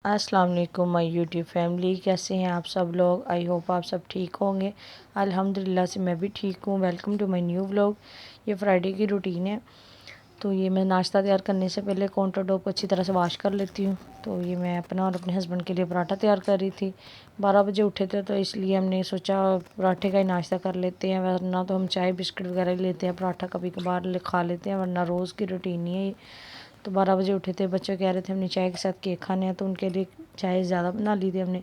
अस्सलाम वालेकुम my YouTube family, कैसे हैं आप सब लोग। आई होप आप सब ठीक होंगे। अल्हम्दुलिल्लाह से मैं भी ठीक हूँ। Welcome to my new vlog. ये फ्राइडे की रूटीन है। तो ये मैं नाश्ता तैयार करने से पहले काउंटर टॉप को अच्छी तरह से वॉश कर लेती हूँ। तो ये मैं अपना और अपने हस्बैंड के लिए पराठा तैयार कर रही थी। 12 बजे उठे थे तो इसलिए हमने सोचा पराठे का ही नाश्ता कर लेते हैं, वरना तो हम चाय बिस्किट वगैरह ही लेते हैं, पराठा कभी कभार खा लेते हैं, वरना रोज़ की रूटीन नहीं है। तो 12 बजे उठे थे, बच्चे कह रहे थे हमने चाय के साथ केक खाने हैं, तो उनके लिए चाय ज़्यादा बना ली थी हमने।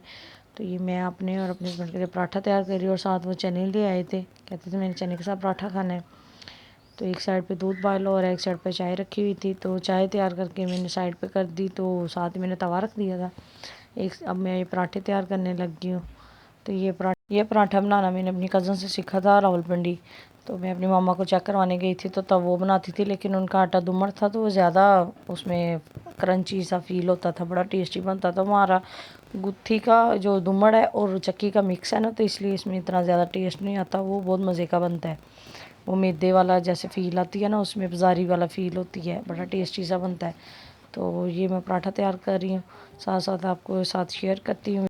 तो ये मैं अपने और अपने हस्बैंड के लिए पराठा तैयार कर रही हूँ, और साथ वो चने ले आए थे, कहते थे मैंने चने के साथ पराठा खाना है। तो एक साइड पे दूध बॉयल और एक साइड पे चाय रखी हुई थी, तो चाय तैयार करके मैंने साइड पे कर दी, तो साथ ही मैंने तवा रख दिया था। अब मैं ये पराठे तैयार करने लग गई हूँ। तो ये पराठा बनाना मैंने अपनी कज़न से सीखा था रावलपिंडी। तो मैं अपनी मामा को चेक करवाने गई थी, तो तब वो बनाती थी, लेकिन उनका आटा दुमड़ था, तो वो ज़्यादा उसमें क्रंची सा फील होता था, बड़ा टेस्टी बनता था। हमारा गुत्थी का जो दुमड़ है और चक्की का मिक्स है ना, तो इसलिए इसमें इतना ज़्यादा टेस्ट नहीं आता, वो बहुत मज़े का बनता है। वो मैदे वाला जैसे फ़ील आती है ना, उसमें बाज़ारी वाला फ़ील होती है, बड़ा टेस्टी सा बनता है। तो ये मैं पराठा तैयार कर रही हूँ, साथ साथ आपको साथ शेयर करती हूँ।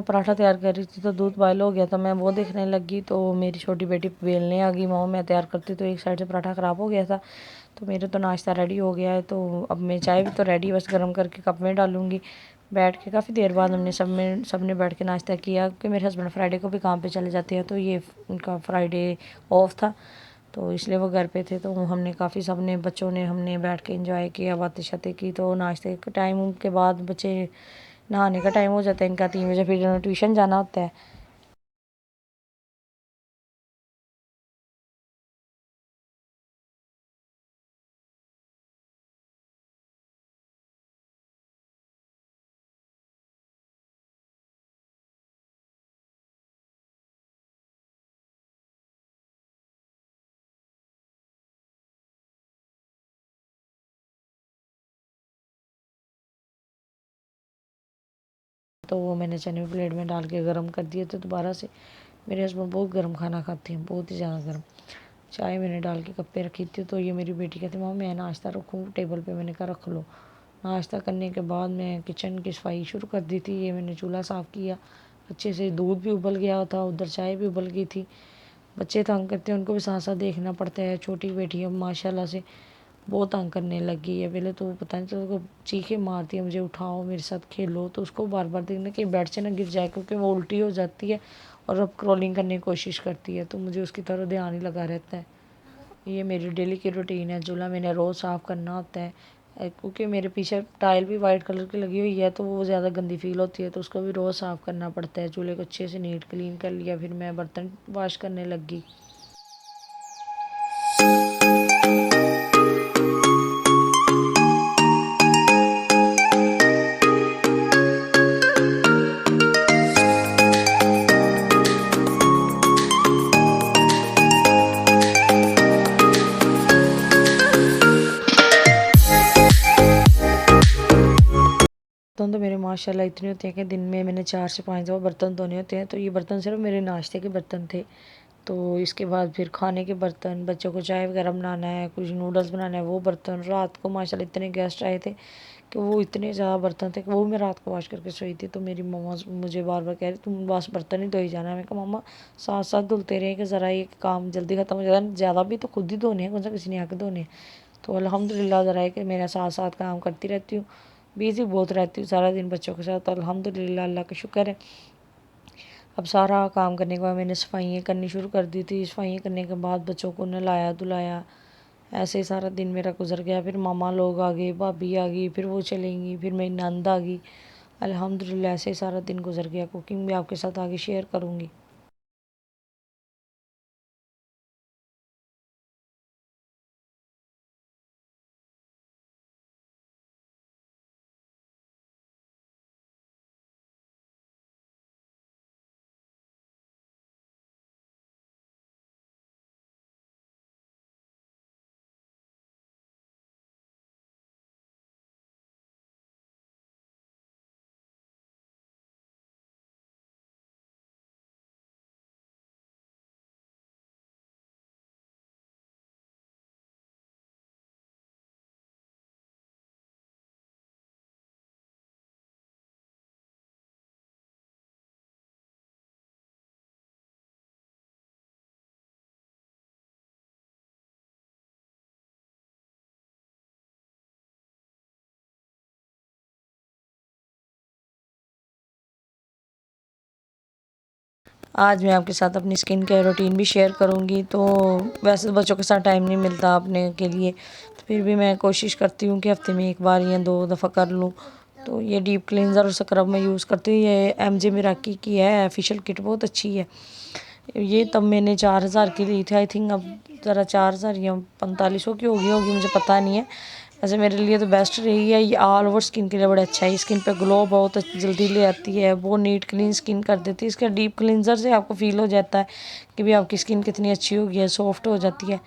पराठा तैयार कर रही थी, तो दूध बॉयल हो गया था, मैं वो देखने लगी, तो मेरी छोटी बेटी बेलने आ गई, माँ मैं तैयार करती, तो एक साइड से पराठा ख़राब हो गया था। तो मेरे तो नाश्ता रेडी हो गया है, तो अब मैं चाय भी तो रेडी, बस गर्म करके कप में डालूँगी। बैठ के काफ़ी देर बाद हमने सब ने बैठ के नाश्ता किया, क्योंकि मेरे हस्बैंड फ्राइडे को भी काम पे चले जाते हैं, तो ये उनका फ्राइडे ऑफ था, तो इसलिए वो घर पे थे। तो हमने काफ़ी सब ने बच्चों ने हमने बैठ के एंजॉय किया, बातें शातें की। तो नाश्ते के टाइम के बाद बच्चे नहाने का टाइम हो जाता है इनका 3 बजे, फिर ट्यूशन जाना होता है। तो वो मैंने चने की प्लेट में डाल के गर्म कर दिए थे दोबारा से। मेरे हस्बैंड बहुत गर्म खाना खाते हैं, बहुत ही ज़्यादा गर्म। चाय मैंने डाल के कप पे रखी थी, तो ये मेरी बेटी कहती मामा मैं नाश्ता रखूँ टेबल पे, मैंने कहा रख लो। नाश्ता करने के बाद मैं किचन की सफाई शुरू कर दी थी। ये मैंने चूल्हा साफ़ किया अच्छे से, दूध भी उबल गया था, उधर चाय भी उबल गई थी। बच्चे तंग करते हैं, उनको भी साथ साथ देखना पड़ता है। छोटी बेटी अब माशाल्लाह से बहुत तंग करने लगी है। पहले तो पता नहीं चलता, चीखें मारती है मुझे उठाओ मेरे साथ खेलो, तो उसको बार बार देखना कि बेड से ना गिर जाए, क्योंकि वो उल्टी हो जाती है और अब क्रॉलिंग करने की कोशिश करती है, तो मुझे उसकी तरफ ध्यान ही लगा रहता है। ये मेरी डेली की रूटीन है। चूल्हा मैंने रोज़ साफ़ करना होता है, क्योंकि मेरे पीछे टाइल भी वाइट कलर की लगी हुई है, तो वो ज़्यादा गंदी फील होती है, तो उसको भी रोज़ साफ़ करना पड़ता है। चूल्हे को अच्छे से नीट क्लीन कर लिया, फिर मैं बर्तन वॉश करने लगी। बर्तन तो मेरे माशाल्लाह इतने होते हैं कि दिन में मैंने 4 से 5 दफ़ा बर्तन धोने होते हैं। तो ये बर्तन सिर्फ मेरे नाश्ते के बर्तन थे, तो इसके बाद फिर खाने के बर्तन, बच्चों को चाय वगैरह बनाना है, कुछ नूडल्स बनाना है, वो बर्तन। रात को माशाल्लाह इतने गेस्ट आए थे कि वो इतने ज़्यादा बर्तन थे कि वो मैं रात को वॉश करके सोई थी। तो मेरी मम्मा मुझे बार बार कह रही तुम बस बर्तन ही धोई जाना। मैं कहा मम्मा साथ साथ धुलते रहे कि ज़रा ये काम जल्दी ख़त्म हो जाता है, ज़्यादा भी तो खुद ही धोने हैं, कौन सा किसी ने आके धोने हैं। तो अल्हम्दुलिल्लाह ज़रा है कि मेरा साथ साथ काम करती रहती हूँ, बिज़ी बहुत रहती हूँ सारा दिन बच्चों के साथ। तो अल्हम्दुलिल्लाह अल्लाह का शुक्र है। अब सारा काम करने के बाद मैंने सफाइयाँ करनी शुरू कर दी थी। सफाइयाँ करने के बाद बच्चों को नहलाया धुलाया, ऐसे ही सारा दिन मेरा गुजर गया। फिर मामा लोग आ गए, भाभी आ गई, फिर वो चलेंगी, फिर मेरी नंद आ गई। अल्हम्दुलिल्लाह ऐसे ही सारा दिन गुजर गया। कुकिंग भी आपके साथ आगे शेयर करूँगी। आज मैं आपके साथ अपनी स्किन केयर रूटीन भी शेयर करूँगी। तो वैसे तो बच्चों के साथ टाइम नहीं मिलता अपने के लिए, तो फिर भी मैं कोशिश करती हूँ कि हफ्ते में एक बार या 2 दफ़ा कर लूँ। तो ये डीप क्लींजर और स्क्रब मैं यूज़ करती हूँ। ये MJ मिराकी की है ऑफिशियल किट, बहुत अच्छी है। ये तब मैंने 4000 की ली थी आई थिंक, अब ज़रा 4000 या 4500 की होगी मुझे पता नहीं है। वैसे मेरे लिए तो बेस्ट रही है। ये ऑल ओवर स्किन के लिए बड़ा अच्छा है। स्किन पे ग्लो बहुत जल्दी ले आती है, वो नीट क्लीन स्किन कर देती है। इसका डीप क्लींजर से आपको फील हो जाता है कि भी आपकी स्किन कितनी अच्छी हो गई है, सॉफ्ट हो जाती है।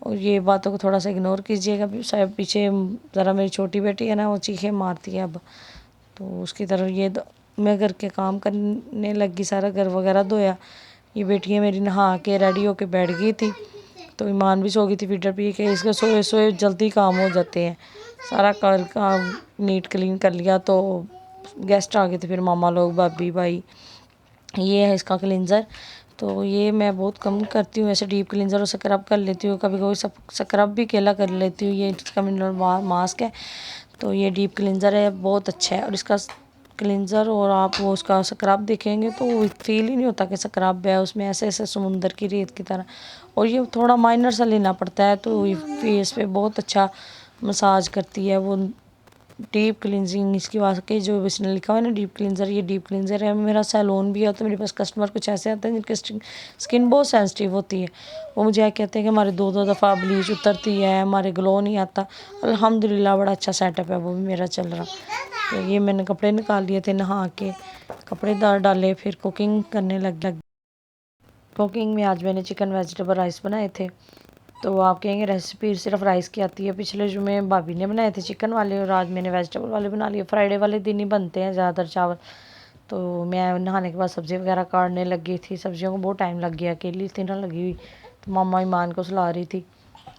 और ये बातों को थोड़ा सा इग्नोर कीजिएगा, शायद पीछे ज़रा मेरी छोटी बेटी है ना, वो चीखें मारती है अब, तो उसकी तरफ ये मैं घर के काम करने लगी, सारा घर वगैरह धोया। ये बेटियाँ मेरी नहा के रेडी होके बैठ गई थी, तो ईमान भी सो गई थी फीडर पी के। इसके सोए सोए जल्दी काम हो जाते हैं। सारा कर काम नीट क्लीन कर लिया तो गेस्ट आ गए थे, फिर मामा लोग, भाभी, भाई। ये है इसका क्लींजर। तो ये मैं बहुत कम करती हूँ, ऐसे डीप क्लींजर और स्क्रब कर लेती हूँ, कभी कभी सब स्क्रब भी अकेला कर लेती हूँ। ये इसका मिनरल मास्क है, तो ये डीप क्लींजर है, बहुत अच्छा है। और इसका क्लींजर और आप वो उसका स्क्रब देखेंगे तो फील ही नहीं होता कि स्क्रब है, उसमें ऐसे ऐसे समुंदर की रेत की तरह। और ये थोड़ा माइनर सा लेना पड़ता है, तो ये फेस पे बहुत अच्छा मसाज करती है वो। डीप क्लिनजिंग इसकी वाकई जो इसने लिखा हुआ है ना डीप क्लिनजर, ये डीप क्लिनजर है। मेरा सैलून भी है, तो मेरे पास कस्टमर कुछ ऐसे आते हैं जिनकी स्किन बहुत सेंसिटिव होती है। वो मुझे कहते हैं कि हमारे 2 दफ़ा ब्लीच उतरती है, हमारे ग्लो नहीं आता। अल्हम्दुलिल्लाह बड़ा अच्छा सेटअप है, वो भी मेरा चल रहा। तो ये मैंने कपड़े निकाल लिए थे, नहा के कपड़े डाले, फिर कुकिंग करने लग। कुकिंग में आज मैंने चिकन वेजिटेबल राइस बनाए थे। तो आप कहेंगे रेसिपी सिर्फ राइस की आती है। पिछले जुमे भाभी ने बनाए थे चिकन वाले, और आज मैंने वेजिटेबल वाले बना लिए। फ्राइडे वाले दिन ही बनते हैं ज़्यादातर चावल। तो मैं नहाने के बाद सब्ज़ी वगैरह काटने लग गई थी। सब्जियों को बहुत टाइम लग गया, अकेली थी ना लगी हुई। तो मामा ईमान को सुला रही थी।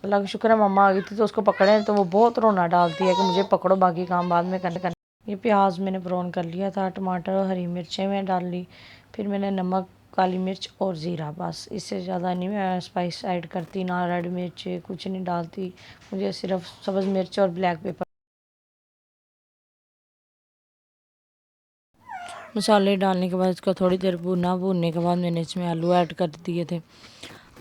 अल्लाह का शुक्र है मामा आ गई थी तो उसको पकड़े, तो वो बहुत रोना डालती है कि मुझे पकड़ो, बाकी काम बाद में करने। ये प्याज मैंने ब्राउन कर लिया था, टमाटर और हरी मिर्चें मैं डाल ली। फिर मैंने नमक, काली मिर्च और ज़ीरा, बस इससे ज़्यादा नहीं मैं स्पाइस ऐड करती, ना रेड मिर्च कुछ नहीं डालती। मुझे सिर्फ सब्ज़ मिर्च और ब्लैक पेपर। मसाले डालने के बाद इसका थोड़ी देर भूनने के बाद मैंने इसमें आलू ऐड कर दिए थे।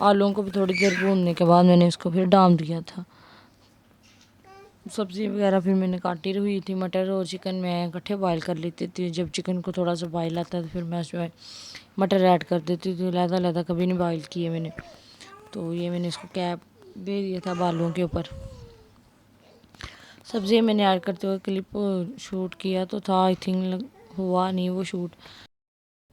आलूओं को भी थोड़ी देर भूनने के बाद मैंने इसको फिर डाल दिया था। सब्ज़ी वगैरह फिर मैंने काटी हुई थी। मटर और चिकन मैं इकट्ठे बॉयल कर लेती थी। जब चिकन को थोड़ा सा बॉयल आता है तो फिर मैं उसमें मटर ऐड कर देती थी। लहदा कभी नहीं बॉयल किए मैंने। तो ये मैंने इसको कैप दे दिया था बालों के ऊपर। सब्ज़ी मैंने ऐड करते हुए क्लिप शूट किया तो था, आई थिंक हुआ नहीं वो शूट।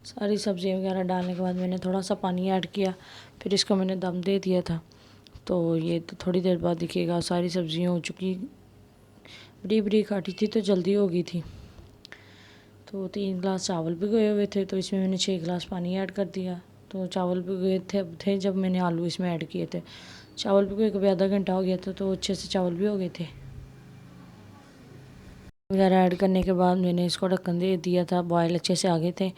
सारी सब्ज़ी वगैरह डालने के बाद मैंने थोड़ा सा पानी ऐड किया, फिर इसको मैंने दम दे दिया था। तो ये तो थोड़ी देर बाद दिखेगा सारी सब्ज़ियाँ हो चुकी, बड़ी बड़ी काटी थी तो जल्दी हो गई थी। तो 3 गिलास चावल भिगोए हुए थे, तो इसमें मैंने 6 गिलास पानी ऐड कर दिया। तो चावल भी गए थे जब मैंने आलू इसमें ऐड किए थे। चावल भी कभी आधा घंटा हो गया था, तो अच्छे से चावल भी हो गए थे। वगैरह ऐड करने के बाद मैंने इसको ढक्कन दे दिया था, बॉयल अच्छे से आ गए थे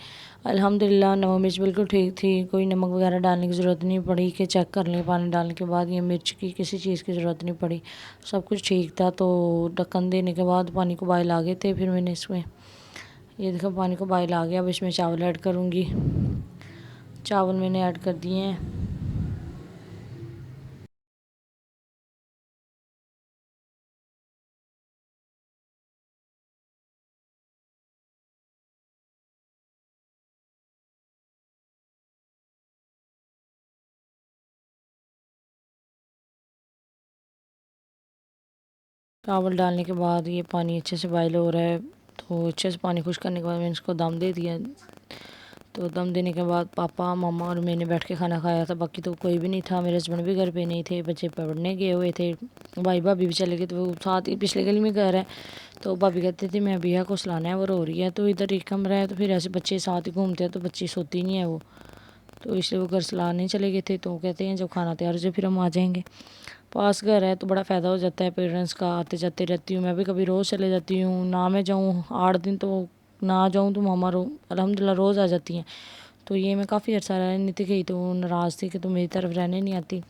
अल्हम्दुलिल्लाह। नमक मिर्च बिल्कुल ठीक थी, कोई नमक वगैरह डालने की ज़रूरत नहीं पड़ी कि चेक कर लें पानी डालने के बाद, ये मिर्च की किसी चीज़ की ज़रूरत नहीं पड़ी, सब कुछ ठीक था। तो ढक्कन देने के बाद पानी को बॉयल आ गए थे, फिर मैंने इसमें ये देखो पानी को बॉयल आ गया। अब इसमें चावल ऐड करूँगी। चावल मैंने ऐड कर दिए हैं। चावल डालने के बाद ये पानी अच्छे से बॉयल हो रहा है, तो अच्छे से पानी खुश करने के बाद मैंने इसको दम दे दिया। तो दम देने के बाद पापा मामा और मैंने बैठ के खाना खाया था, बाकी तो कोई भी नहीं था। मेरे हस्बैंड भी घर पे नहीं थे, बच्चे पढ़ने गए हुए थे, भाई भाभी भी चले गए। तो वो साथ ही पिछले गली में घर है, तो भाभी कहते थे मैं भैया को सुलाना है, वो रो रही है। तो इधर एक कमरा है, तो फिर ऐसे बच्चे साथ ही घूमते हैं, तो बच्ची सोती नहीं है वो, तो इसलिए वो घर सुलाने चले गए थे। तो कहते हैं जब खाना तैयार हो जाए फिर हम आ जाएंगे। पास घर है तो बड़ा फ़ायदा हो जाता है पेरेंट्स का, आते जाते रहती हूँ। मैं भी कभी रोज़ चले जाती हूँ, ना मैं जाऊँ 8 दिन तो ना जाऊँ तो मामा अल्हम्दुलिल्लाह रोज़ आ जाती हैं। तो ये मैं काफ़ी अर्सा रहने थी गई, तो वो नाराज़ थी कि तुम मेरी तरफ रहने नहीं आती।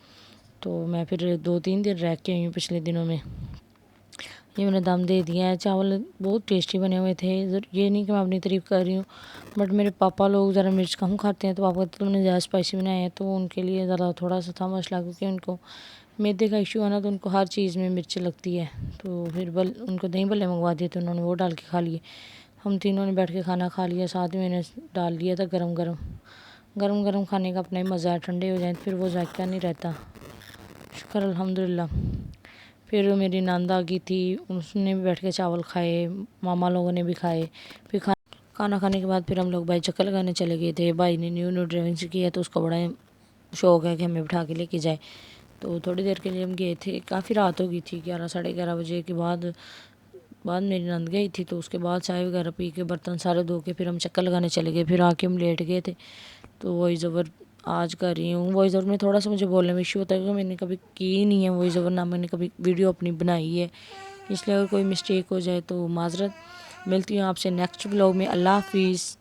तो मैं फिर 2-3 दिन रह के आई हूँ पिछले दिनों में। ये मैंने दम दे दिया है। चावल बहुत टेस्टी बने हुए थे, ये नहीं कि मैं अपनी तारीफ़ कर रही हूँ, बट मेरे पापा लोग ज़रा मिर्च कम खाते हैं, तो पापा कहते तुमने ज़्यादा स्पाइसी बनाया है, तो उनके लिए ज़रा थोड़ा सा था मसला, क्योंकि उनको मैदे का इशू है ना, तो उनको हर चीज़ में मिर्च लगती है। तो फिर उनको दही भल्ले मंगवा दिए थे, उन्होंने वो डाल के खा लिए। हम तीनों ने बैठ के खाना खा लिया, साथ ही मैंने डाल लिया था गरम गरम। गरम गरम खाने का अपना ही मज़ा है, ठंडे हो जाए फिर वो जायका नहीं रहता। शुक्र अल्हम्दुलिल्लाह। फिर मेरी नंद आ गई थी, उसने भी बैठ के चावल खाए, मामा लोगों ने भी खाए। फिर खाना खाने के बाद फिर हम लोग भाई चक्कर लगाने चले गए थे। भाई ने न्यू न्यू ड्राइविंग सीखी है, तो उसका बड़ा शौक है कि हमें बिठा के लेके जाए। तो थोड़ी देर के लिए हम गए थे, काफ़ी रात हो गई थी, 11-11:30 बजे के बाद मेरी नंद गई थी। तो उसके बाद चाय वगैरह पी के बर्तन सारे धो के फिर हम चक्कर लगाने चले गए। फिर आके हम लेट गए थे। तो वॉइस ओवर आज कर रही हूँ। वॉइस ओवर में थोड़ा सा मुझे बोलने में इशू होता है, क्योंकि मैंने कभी की ही नहीं है वॉइस ओवर, ना मैंने कभी वीडियो अपनी बनाई है, इसलिए अगर कोई मिस्टेक हो जाए तो माजरत। मिलती हूँ आपसे नेक्स्ट ब्लॉग में। अल्लाह हाफिज़।